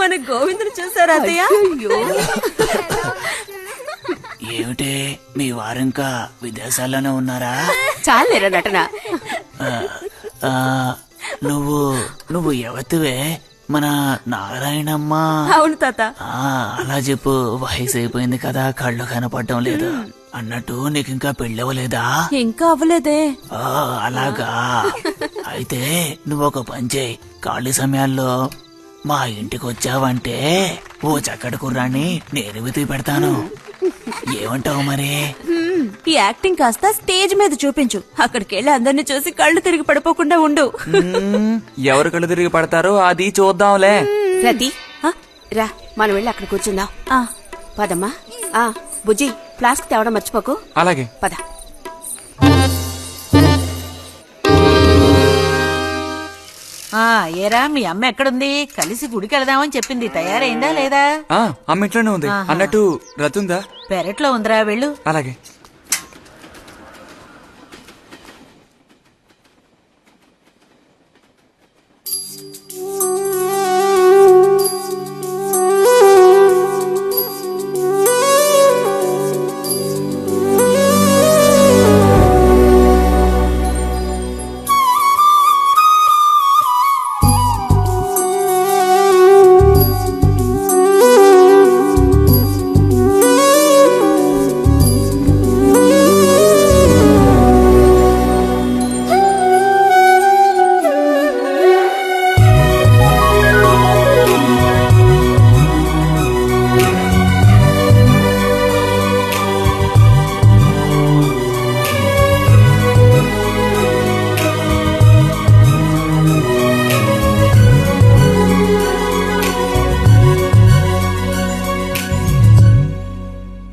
మన గోవిందుని చూసారా అత్తయ్య? ఏమిటి మీ వారింకా విదేశాల్లోనే ఉన్నారా? చాలేరా నటన. నువ్వు ఎవతివే? మన నారాయణమ్మ? అవును తాత. అలా చెప్పు. వయసు అయిపోయింది కదా, కళ్ళు కనపడటం లేదు. అన్నట్టు నీకు ఇంకా పెళ్ళవలేదా? ఇంకా అవ్వలేదే. అలాగా. అయితే నువ్వు ఒక పని చేయి. ఖాళీ సమయాల్లో మా ఇంటికి వచ్చావంటే ఓ చక్కటి కుర్రాన్ని నేను వెతికి పెడతాను. ఏమంటావు మరి? ఈ యాక్టింగ్ కాస్త స్టేజ్ మీద చూపించు. అక్కడికి వెళ్ళి అందరిని చూసి కళ్ళు తిరిగి పడిపోకుండా ఉండు. ఎవరు కళ్ళు తిరిగి పడతారో అది చూద్దాంలే. రతి రా, మనం వెళ్ళి అక్కడ కూర్చుందాం. పదమ్మా. బుజ్జి, ఫ్లాస్క్ తేవడం మర్చిపోకు. అలాగే. పద. ఏరా, మీ అమ్మ ఎక్కడుంది? కలిసి గుడికి వెళదామని చెప్పింది. తయారైందా లేదా? అమ్మ ఇంట్లోనే ఉంది. అన్నట్టు రతుందా? పెరట్లో ఉందిరా, వెళ్ళు. అలాగే.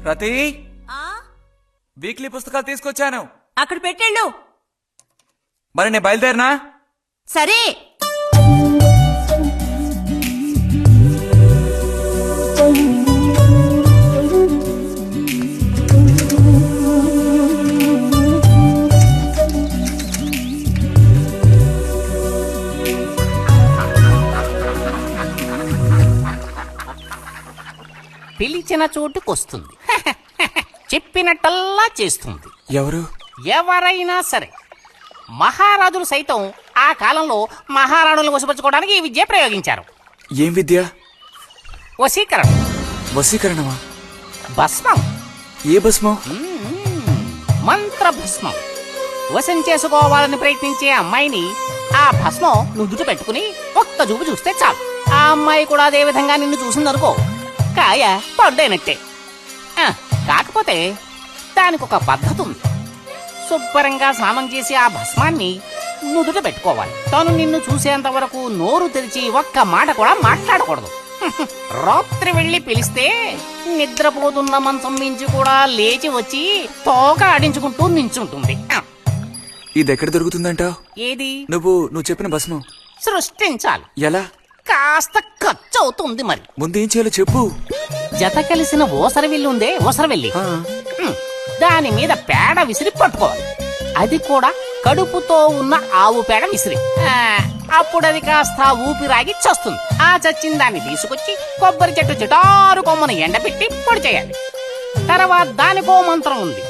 రతి, వీక్లీ పుస్తకాలు తీసుకొచ్చాను. అక్కడ పెట్టేళ్ళు. మరి నేను బయలుదేరినా? సరే. పిలిచిన చోటుకొస్తుంది. చెప్పినట్టల్లా చేస్తుంది. ఎవరు? ఎవరైనా సరే. మహారాజులు సైతం ఆ కాలంలో మహారాణులను వశపరచుకోవడానికి ఈ విద్య ప్రయోగించారు. ఏం విద్య? వశీకరణం. వశీకరణమా? భస్మం. ఏ భస్మం? మంత్ర భస్మం. వశం చేసుకోవాలని ప్రయత్నించే అమ్మాయిని ఆ భస్మం నుదుట పెట్టుకుని ఒక్క చూపు చూస్తే చాలు. ఆ అమ్మాయి కూడా అదే విధంగా నిన్ను చూసిందనుకో, కాయ పడ్డైనట్టే. కాకపోతే దానికి ఒక పద్ధతి ఉంది. శుభ్రంగా స్నానం చేసి ఆ భస్మాన్ని నుదుట పెట్టుకోవాలి. తను నిన్ను చూసేంత వరకు నోరు తెరిచి ఒక్క మాట కూడా మాట్లాడకూడదు. రాత్రి వెళ్లి పిలిస్తే నిద్రపోతున్న మంచం మించి కూడా లేచి వచ్చి తోక ఆడించుకుంటూ నించుంటుంది. ఇది ఎక్కడ దొరుకుతుందంటావు? ఏది? నువ్వు చెప్పిన భస్మం సృష్టించాలి. ఎలా? కాస్త ఖర్చు అవుతుంది. మరి ముందు ఏం చేయాలో చెప్పు. జత కలిసిన ఓసరవెల్లి ఉందే, ఓసరవెల్లి, దాని మీద పేడ విసిరి పట్టుకోవాలి. అది కూడా కడుపుతో ఉన్న ఆవు పేడ విసిరి. అప్పుడు అది కాస్త ఊపిరాగి చస్తుంది. ఆ చచ్చిన దాన్ని తీసుకొచ్చి కొబ్బరి చెట్టు చిటారు కొమ్మను ఎండబెట్టి పొడి చేయాలి. తర్వాత దానికో మంత్రం ఉంది.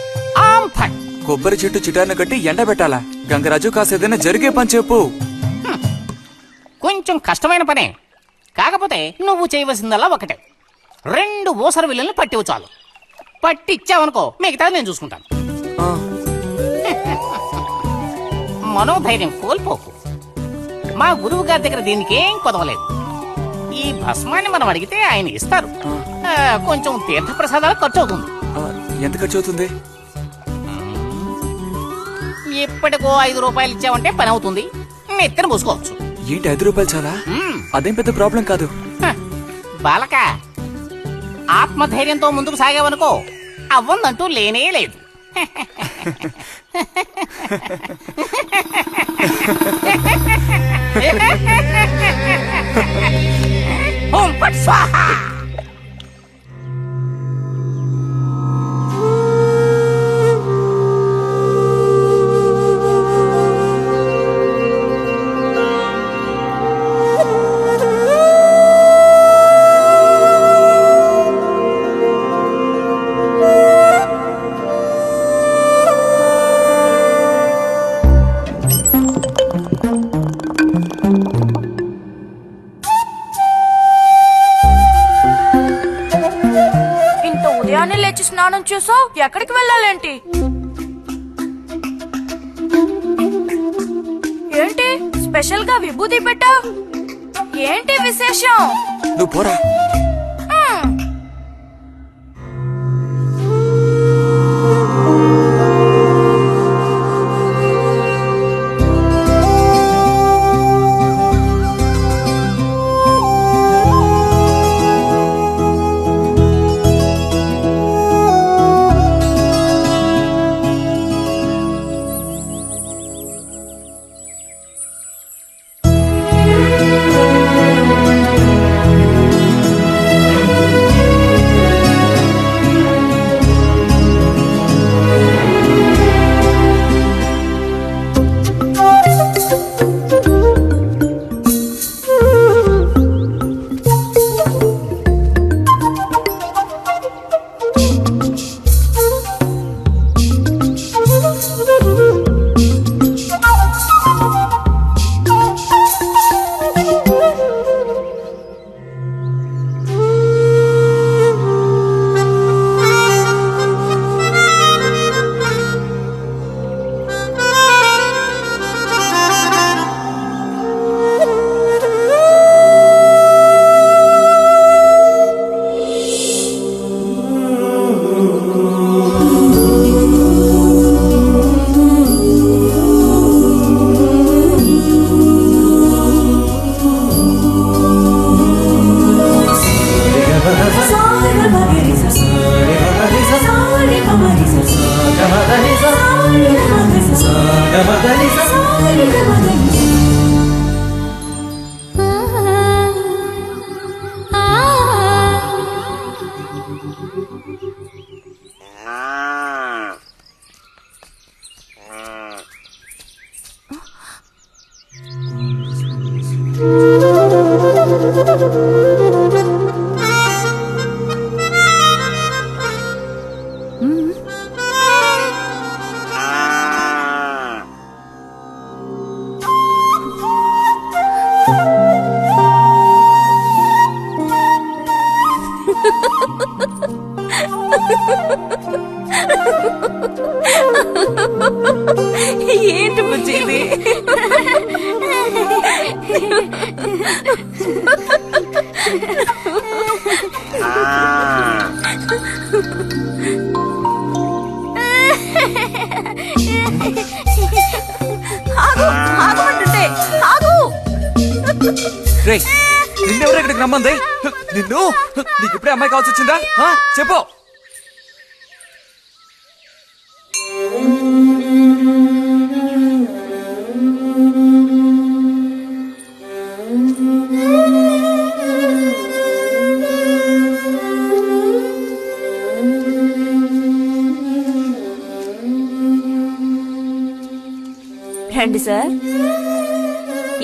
ఆం ఫట్. కొబ్బరి చెట్టు చిటాన్ని కట్టి ఎండబెట్టాలా? గంగరాజు, కాసేదైనా జరిగే పని చెప్పు. కొంచెం కష్టమైన పనే. కాకపోతే నువ్వు చేయవలసిందల్లా ఒకటే. 2 ఊసర విల్లుల్ని పట్టివు చాలు. పట్టిచ్చావనుకో, మిగతా నేను చూసుకుంటాను. మనోధైర్యం కోల్పోకు. మా గురువు గారి దగ్గర దీనికేం కొదవలేదు. ఈ భస్మాన్ని మనం అడిగితే ఆయన ఇస్తారు. కొంచెం తీర్థ ప్రసాదాలు ఖర్చు అవుతుంది. ఎంత ఖర్చు అవుతుంది? ఎప్పటికో 5 రూపాయలు ఇచ్చావంటే పని అవుతుంది. నెత్తిన మూసుకోవచ్చు. ఏంటి 5 రూపాయలు చాలా? అదేం పెద్ద ప్రాబ్లం కాదు. బాలక, ఆత్మధైర్యంతో ముందుకు సాగావనుకో, అవ్వందంటూ లేనే లేదు. ఓం ఫట్ స్వాహా. లేచి స్నానం చేసావు, ఎక్కడికి వెళ్ళాలేంటి? ఏంటి స్పెషల్ గా విభూతి పెట్టావు? ఏంటి విశేషం? నువ్వు పోరా. ఏంటి బుజ్జి ఇది? ఆగమంటుంటే ఆగు. రేయ్, నిన్నెవరు ఇక్కడికి రమ్మంది? నిన్ను నీకు ఇప్పుడే అమ్మాయి కావాల్సి వచ్చిందా? చెప్పు. రండి సార్.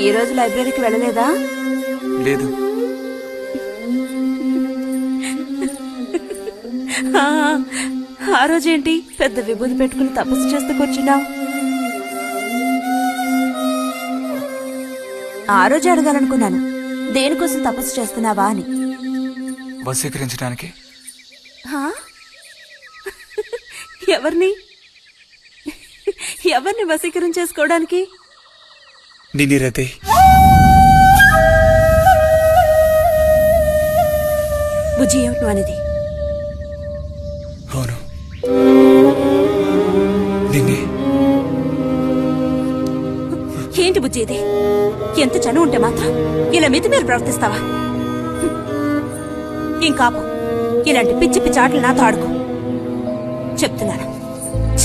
ఈ రోజు లైబ్రరీకి వెళ్ళలేదా? లేదు. ఆ రోజేంటి పెద్ద విభూతి పెట్టుకుని తపస్సు చేస్తూ కూర్చున్నావు? ఆ రోజు అడగాలనుకున్నాను, దేనికోసం తపస్సు చేస్తున్నావా అని. వశీకరించడానికి. ఎవరిని ఎవరిని వశీకరణ చేసుకోవడానికి? నిన్నిరతే. బుజ్జి ఏమిటి నువ్వు అనేది? అవును, నిన్నే. ఏంటి బుజ్జి ఇది? ఎంత చనువు ఉంటే మాత్రం ఇలా మితి మీరు ప్రవర్తిస్తావా? ఇంకాపు ఇలాంటి పిచ్చి పిచ్చి ఆటలు నాతో ఆడుకో చెప్తున్నాను. ఛ!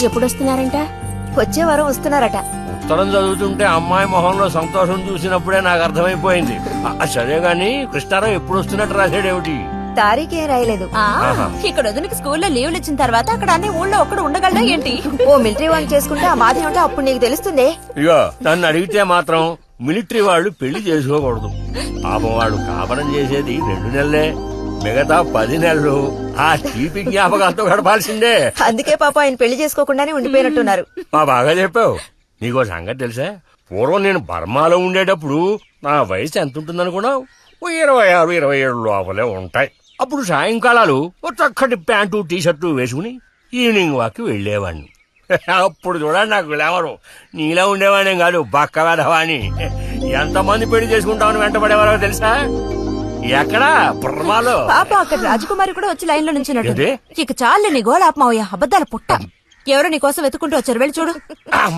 ఎప్పుడొస్తున్నారంట? వచ్చే వారం వస్తున్నారట. ఉత్తరం చదువుతుంటే అమ్మాయి మొహంలో సంతోషం చూసినప్పుడే నాకు అర్థమైపోయింది. సరే గాని కృష్ణారావు ఎప్పుడు వస్తున్నట్టు రాశాడేమిటి? తారీఖేం రాయలేదు. ఇక్కడ వదినకి స్కూల్లో లీవ్లు ఇచ్చిన తర్వాత అక్కడ అన్ని ఊళ్ళో ఒక్కడు ఉండగలడా ఏంటి? ఓ మిలిటరీ వాడిని చేసుకుంటే ఆ బాధ ఏమిటో అప్పుడు నీకు తెలుస్తుంది. ఇగో నన్ను అడిగితే మాత్రం మిలిటరీ వాళ్ళు పెళ్లి చేసుకోకూడదు. పాపం వాళ్ళు కాపురం చేసేది 2 నెలలే, మిగతా 10 నెలలు ఆ తీపి జ్ఞాపకాలతో గడపాల్సిందే. అందుకే పాప ఆయన పెళ్లి చేసుకోకుండానే ఉండిపోయినట్టున్నారు. బాగా చెప్పావు. నీకో సంగతి తెలుసా, పూర్వం నేను బర్మాలో ఉండేటప్పుడు నా వయసు ఎంత ఉంటుందనుకున్నావు? 26, 27 లోపలే ఉంటాయి. అప్పుడు సాయంకాలాలు ఓ చక్కటి ప్యాంటు టీషర్టు వేసుకుని ఈవినింగ్ వాక్ వెళ్లేవాడిని. అప్పుడు చూడండి నాకు గ్లామరు. నీలా ఉండేవాడిని కాదు, బక్క వెధవాని. ఎంతమంది పెళ్లి చేసుకుంటామని వెంటబడేవారో తెలుసా? ఎక్కడా బర్మాలో. పాప అక్కడ రాజకుమారి కూడా వచ్చి లైన్ లో నుంచినట్టు. ఏంటి? ఇక చాలు నీ గోళ ఆపమావయ్యా, అబద్ధాల పుట్ట. ఎవరో నీ కోసం వెతుకుంటూ వచ్చారు, వెళ్ళి చూడు.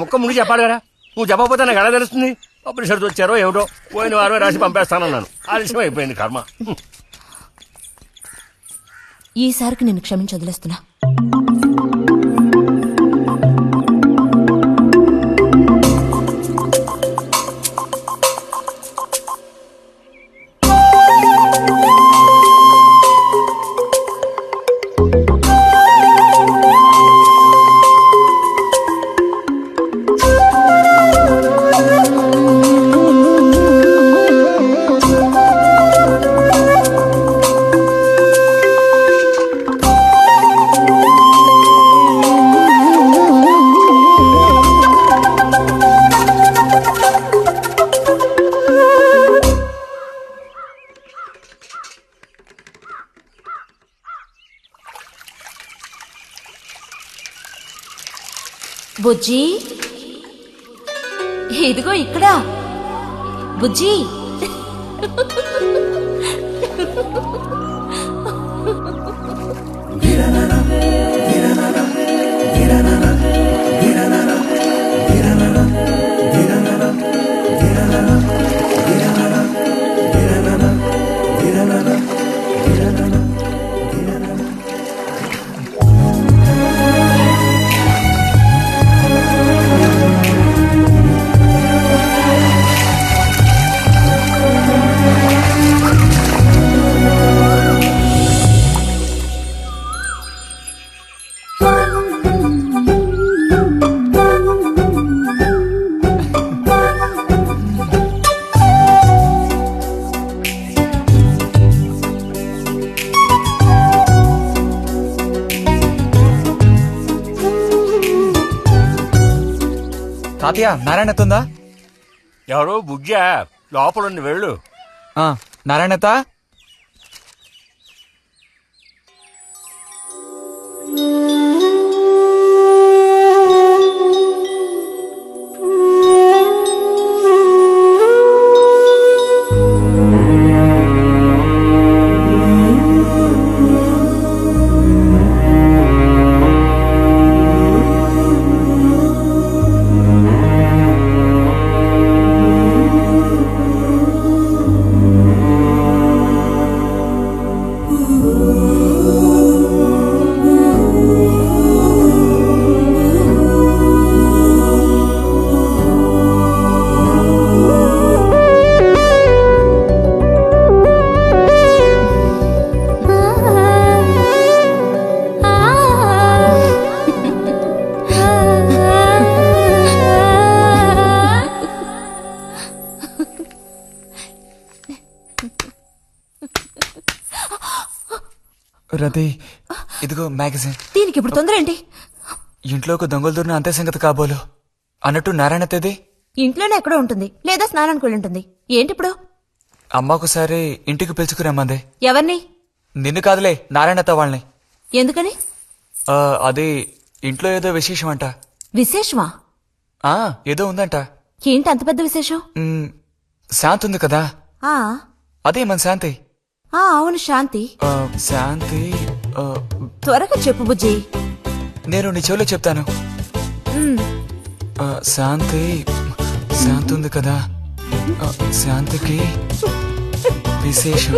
ముక్క ముందు చెప్పాలి కదా, నువ్వు చెప్పకపోతే నాకు ఎలా తెలుస్తుంది? అప్పుడు సరితో వచ్చారో ఏమిటో, పోయిన వారమే రాసి పంపేస్తానన్నాను. ఆలస్యం అయిపోయింది కర్మ. ఈసారికి నిన్ను క్షమించి వదిలేస్తున్నా. బుజ్జి, ఇదిగో ఇక్కడ. బుజ్జి, తాతయ్య నారాయణతుందా? ఎవరు బుజ్జా? లోపలుండి వెళ్ళు. నారాయణత, రతి, ఇదిగో మ్యాగజైన్. దీనికి ఇప్పుడు తొందర ఏంటి? ఇంట్లోకి దొంగలు దూరిన అంతే సంగతి కాబోలు. అన్నట్టు నారాయణతేది? ఇంట్లోనే ఎక్కడో ఉంటుంది, లేదా స్నానానికి వెళ్ళి ఉంటుంది. ఏంటి ఇప్పుడు? అమ్మొకసారి ఇంటికి పిలుచుకురమ్మంది. ఎవరిని? నిన్ను కాదులే, నారాయణత వాళ్ళని. ఎందుకని? అది ఇంట్లో ఏదో విశేషం అంట. విశేషమా? ఏదో ఉందంట. ఏంటి అంత పెద్ద విశేషం? శాంతి ఉంది కదా, ఆ అదే మన శాంతి. అవును, శాంతి. శాంతి త్వరగా చెప్పు బుజ్జి. నేను నీ చెవిలో చెప్తాను. శాంతి శాంతి ఉంది కదా, శాంతికి విశేషం.